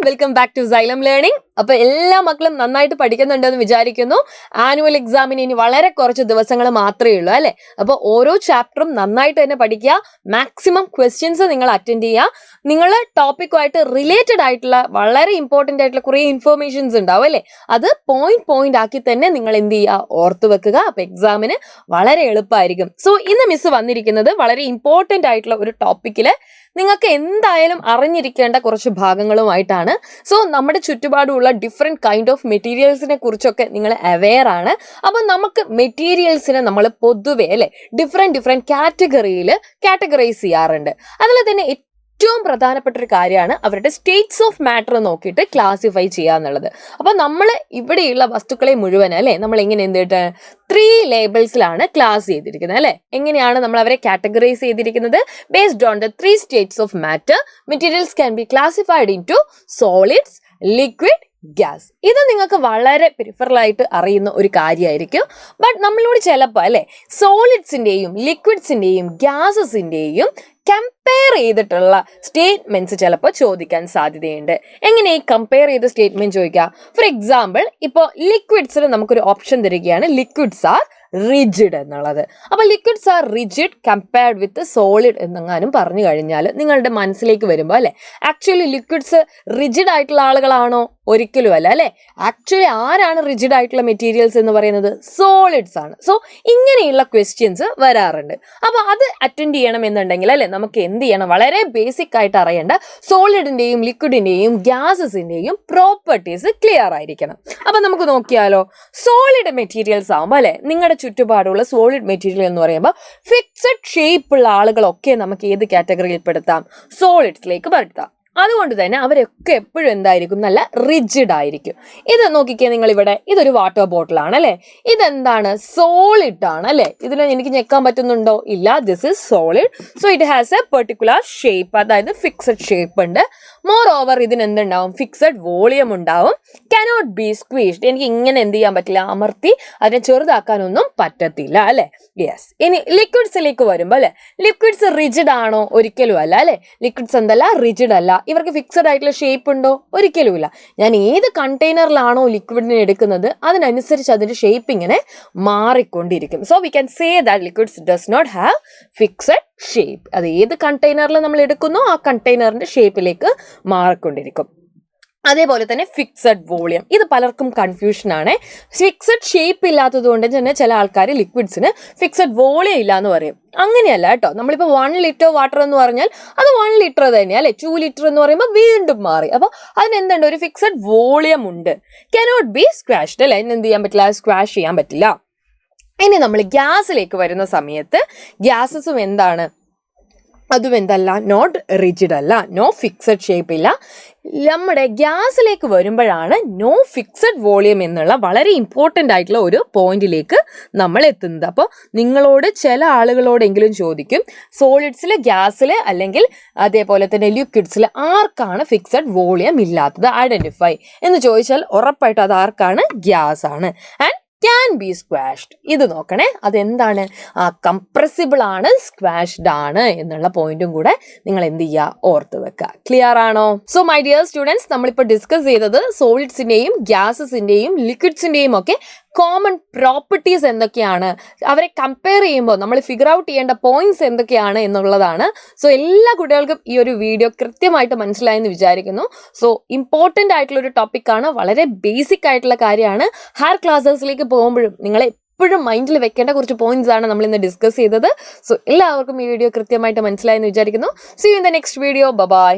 Welcome back to Xylem learning. അപ്പൊ എല്ലാ മക്കളും നന്നായിട്ട് പഠിക്കുന്നുണ്ടെന്ന് വിചാരിക്കുന്നു. ആനുവൽ എക്സാമിന് ഇനി വളരെ കുറച്ച് ദിവസങ്ങൾ മാത്രമേ ഉള്ളൂ അല്ലെ. അപ്പൊ ഓരോ ചാപ്റ്ററും നന്നായിട്ട് തന്നെ പഠിക്കുക. മാക്സിമം ക്വസ്റ്റ്യൻസ് നിങ്ങൾ അറ്റൻഡ് ചെയ്യുക. നിങ്ങൾ ടോപ്പിക്കുമായിട്ട് റിലേറ്റഡ് ആയിട്ടുള്ള വളരെ ഇമ്പോർട്ടന്റ് ആയിട്ടുള്ള കുറെ ഇൻഫോർമേഷൻസ് ഉണ്ടാവും അല്ലെ. അത് പോയിന്റ് ആക്കി തന്നെ നിങ്ങൾ എന്ത് ചെയ്യുക, ഓർത്തു വെക്കുക. അപ്പൊ എക്സാമിന് വളരെ എളുപ്പമായിരിക്കും. സോ ഇന്ന് മിസ് വന്നിരിക്കുന്നത് വളരെ ഇമ്പോർട്ടന്റ് ആയിട്ടുള്ള ഒരു ടോപ്പിക്കില് നിങ്ങൾക്ക് എന്തായാലും അറിഞ്ഞിരിക്കേണ്ട കുറച്ച് ഭാഗങ്ങളുമായിട്ടാണ്. സോ നമ്മുടെ ചുറ്റുപാടുമുള്ള ഡിഫറെന്റ് കൈൻഡ് ഓഫ് മെറ്റീരിയൽസിനെ കുറിച്ചൊക്കെ നിങ്ങൾ അവെയർ ആണ്. അപ്പം നമുക്ക് മെറ്റീരിയൽസിനെ നമ്മൾ പൊതുവെ അല്ലെ ഡിഫറെന്റ് കാറ്റഗറിയിൽ കാറ്റഗറൈസ് ചെയ്യാറുണ്ട്. അതിൽ തന്നെ ഏറ്റവും പ്രധാനപ്പെട്ട ഒരു കാര്യമാണ് അവരുടെ സ്റ്റേറ്റ്സ് ഓഫ് മാറ്റർ നോക്കിയിട്ട് ക്ലാസിഫൈ ചെയ്യുക എന്നുള്ളത്. അപ്പൊ നമ്മൾ ഇവിടെയുള്ള വസ്തുക്കളെ മുഴുവൻ അല്ലെ നമ്മൾ എങ്ങനെ എന്തിട്ട് 3 ലേബിൾസിലാണ് ക്ലാസ് ചെയ്തിരിക്കുന്നത് അല്ലെ. എങ്ങനെയാണ് നമ്മൾ അവരെ കാറ്റഗറൈസ് ചെയ്തിരിക്കുന്നത്? Based on the 3 states of matter materials can be classified into solids, liquid, gas. ഇത് നിങ്ങൾക്ക് വളരെ പെരിഫറൽ ആയിട്ട് അറിയുന്ന ഒരു കാര്യമായിരിക്കും. ബട്ട് നമ്മളോട് ചിലപ്പോൾ അല്ലെ സോളിഡ്സിന്റെയും ലിക്വിഡ്സിന്റെയും ഗ്യാസസിന്റെയും കമ്പയർ ചെയ്തിട്ടുള്ള സ്റ്റേറ്റ്മെന്റ്സ് ചിലപ്പോൾ ചോദിക്കാൻ സാധ്യതയുണ്ട്. എങ്ങനെ ഈ കമ്പയർ ചെയ്ത സ്റ്റേറ്റ്മെന്റ് ചോദിക്കുക? ഫോർ എക്സാമ്പിൾ, ഇപ്പോൾ ലിക്വിഡ്സിൽ നമുക്കൊരു ഓപ്ഷൻ തരികയാണ്, ലിക്വിഡ്സ് ആർ റിജിഡ് എന്നുള്ളത്. അപ്പൊ liquids are rigid compared with solid എന്നെങ്ങാനും പറഞ്ഞു കഴിഞ്ഞാൽ നിങ്ങളുടെ മനസ്സിലേക്ക് വരുമ്പോൾ അല്ലെ ആക്ച്വലി ലിക്വിഡ്സ് റിജിഡ് ആയിട്ടുള്ള ആളുകളാണോ? ഒരിക്കലും അല്ല അല്ലെ. ആക്ച്വലി ആരാണ് റിജിഡ് ആയിട്ടുള്ള മെറ്റീരിയൽസ് എന്ന് പറയുന്നത്? സോളിഡ്സ് ആണ്. സോ ഇങ്ങനെയുള്ള ക്വസ്റ്റ്യൻസ് വരാറുണ്ട്. അപ്പൊ അത് അറ്റൻഡ് ചെയ്യണം എന്നുണ്ടെങ്കിൽ അല്ലെ നമുക്ക് എന്ത് ചെയ്യണം? വളരെ ബേസിക് ആയിട്ട് അറിയേണ്ട സോളിഡിന്റെയും ലിക്വിഡിന്റെയും ഗ്യാസസിന്റെയും പ്രോപ്പർട്ടീസ് ക്ലിയർ ആയിരിക്കണം. അപ്പൊ നമുക്ക് നോക്കിയാലോ. സോളിഡ് മെറ്റീരിയൽസ് ആകുമ്പോൾ അല്ലെ നിങ്ങളുടെ ചുറ്റുപാടുള്ള സോളിഡ് മെറ്റീരിയൽ എന്ന് പറയുമ്പോൾ ഫിക്സഡ് ഷേപ്പ് ഉള്ള ആളുകളൊക്കെ നമുക്ക് ഏത് കാറ്റഗറിയിൽ പെടുത്താം? സോളിഡ്സിലേക്ക് പെടുത്താം. അതുകൊണ്ട് തന്നെ അവരൊക്കെ എപ്പോഴും എന്തായിരിക്കും? നല്ല റിജിഡ് ആയിരിക്കും. ഇത് നോക്കിക്കേ നിങ്ങൾ ഇവിടെ, ഇതൊരു വാട്ടർ ബോട്ടിൽ ആണ് അല്ലെ. ഇതെന്താണ്? സോളിഡ് ആണ് അല്ലെ. ഇതിന് എനിക്ക് ഞെക്കാൻ പറ്റുന്നുണ്ടോ? ഇല്ല. This is solid. So it has A particular shape, അതായത് ഫിക്സഡ് ഷേപ്പ് ഉണ്ട്. മോർ ഓവർ ഇതിന് എന്തുണ്ടാവും? ഫിക്സഡ് വോളിയം ഉണ്ടാവും. Cannot be squeezed. എനിക്ക് ഇങ്ങനെ എന്ത് ചെയ്യാൻ പറ്റില്ല? അമർത്തി അതിനെ ചെറുതാക്കാനൊന്നും പറ്റത്തില്ല അല്ലെ. യെസ്. ഇനി ലിക്വിഡ്സിലേക്ക് വരുമ്പോൾ അല്ലെ ലിക്വിഡ്സ് റിജിഡ് ആണോ? ഒരിക്കലും അല്ല അല്ലെ. ലിക്വിഡ്സ് എന്തല്ല? റിജിഡ് അല്ല. ഇവർക്ക് ഫിക്സഡ് ആയിട്ടുള്ള ഷേപ്പ് ഉണ്ടോ? ഒരിക്കലും ഇല്ല. ഞാൻ ഏത് കണ്ടെയ്നറിലാണോ ലിക്വിഡിനെ എടുക്കുന്നത് അതിനനുസരിച്ച് അതിന്റെ ഷേപ്പ് ഇങ്ങനെ മാറിക്കൊണ്ടിരിക്കും. So we can say that liquids does not have fixed shape. അത് ഏത് കണ്ടെയ്നറിൽ നമ്മൾ എടുക്കുന്നോ ആ കണ്ടെയ്നറിന്റെ ഷേപ്പിലേക്ക് മാറിക്കൊണ്ടിരിക്കും. അതേപോലെ തന്നെ ഫിക്സഡ് വോളിയം. ഇത് പലർക്കും കൺഫ്യൂഷൻ ആണ്. ഫിക്സഡ് ഷേപ്പ് ഇല്ലാത്തത് കൊണ്ട് തന്നെ ചില ആൾക്കാർ ലിക്വിഡ്സിന് ഫിക്സഡ് വോളിയം ഇല്ല എന്ന് പറയും. അങ്ങനെയല്ല കേട്ടോ. നമ്മളിപ്പോൾ 1 ലിറ്റർ വാട്ടർ എന്ന് പറഞ്ഞാൽ അത് 1 ലിറ്റർ തന്നെയാണ് അല്ലെ. 2 ലിറ്റർ എന്ന് പറയുമ്പോൾ വീണ്ടും മാറി. അപ്പോൾ അതിനെന്തുണ്ട്? ഒരു ഫിക്സഡ് വോളിയം ഉണ്ട്. കനോട്ട് ബി സ്ക്വാഷ്ഡ് അല്ലെ. എന്ത് ചെയ്യാൻ പറ്റില്ല? സ്ക്വാഷ് ചെയ്യാൻ പറ്റില്ല. ഇനി നമ്മൾ ഗ്യാസിലേക്ക് വരുന്ന സമയത്ത് ഗ്യാസസും എന്താണ്? അതും എന്തല്ല? നോട്ട് റിജിഡ് അല്ല. നോ ഫിക്സഡ് ഷേപ്പ് ഇല്ല. നമ്മുടെ ഗ്യാസിലേക്ക് വരുമ്പോഴാണ് നോ ഫിക്സഡ് വോളിയം എന്നുള്ള വളരെ ഇമ്പോർട്ടൻ്റ് ആയിട്ടുള്ള ഒരു പോയിന്റിലേക്ക് നമ്മൾ എത്തുന്നത്. അപ്പോൾ നിങ്ങളോട് ചില ആളുകളോടെങ്കിലും ചോദിക്കും, സോളിഡ്സിൽ, ഗ്യാസിൽ അല്ലെങ്കിൽ അതേപോലെ തന്നെ ലിക്വിഡ്സിൽ ആർക്കാണ് ഫിക്സഡ് വോളിയം ഇല്ലാത്തത്? ഐഡന്റിഫൈ എന്ന് ചോദിച്ചാൽ ഉറപ്പായിട്ടും അത് ആർക്കാണ്? ഗ്യാസ് ആണ്. And can be squashed. ഇത് നോക്കണേ, അതെന്താണ്? കംപ്രസിബിൾ ആണ്, സ്ക്വാഷ്ഡ് ആണ് എന്നുള്ള പോയിന്റും കൂടെ നിങ്ങൾ എന്ത് ചെയ്യുക? ഓർത്ത് വെക്കുക. ക്ലിയർ ആണോ? സോ മൈ ഡിയർ സ്റ്റുഡൻസ്, നമ്മളിപ്പോൾ ഡിസ്കസ് ചെയ്തത് സോളിഡ്സിന്റെയും ഗ്യാസസിന്റെയും ലിക്വിഡ്സിന്റെയും ഒക്കെ കോമൺ പ്രോപ്പർട്ടീസ് എന്തൊക്കെയാണ്, അവരെ കമ്പയർ ചെയ്യുമ്പോൾ നമ്മൾ ഫിഗർ ഔട്ട് ചെയ്യേണ്ട പോയിന്റ്സ് എന്തൊക്കെയാണ് എന്നുള്ളതാണ്. സോ എല്ലാ കുട്ടികൾക്കും ഈ ഒരു വീഡിയോ കൃത്യമായിട്ട് മനസ്സിലായെന്ന് വിചാരിക്കുന്നു. സോ ഇമ്പോർട്ടൻ്റ് ആയിട്ടുള്ള ഒരു ടോപ്പിക്കാണ്, വളരെ ബേസിക് ആയിട്ടുള്ള കാര്യമാണ്. ഹയർ ക്ലാസ്സസിലേക്ക് പോകുമ്പോഴും നിങ്ങൾ എപ്പോഴും മൈൻഡിൽ വെക്കേണ്ട കുറച്ച് പോയിന്റ്സ് ആണ് നമ്മൾ ഇന്ന് ഡിസ്കസ് ചെയ്തത്. സോ എല്ലാവർക്കും ഈ വീഡിയോ കൃത്യമായിട്ട് മനസ്സിലായെന്ന് വിചാരിക്കുന്നു. See you in the next video. By.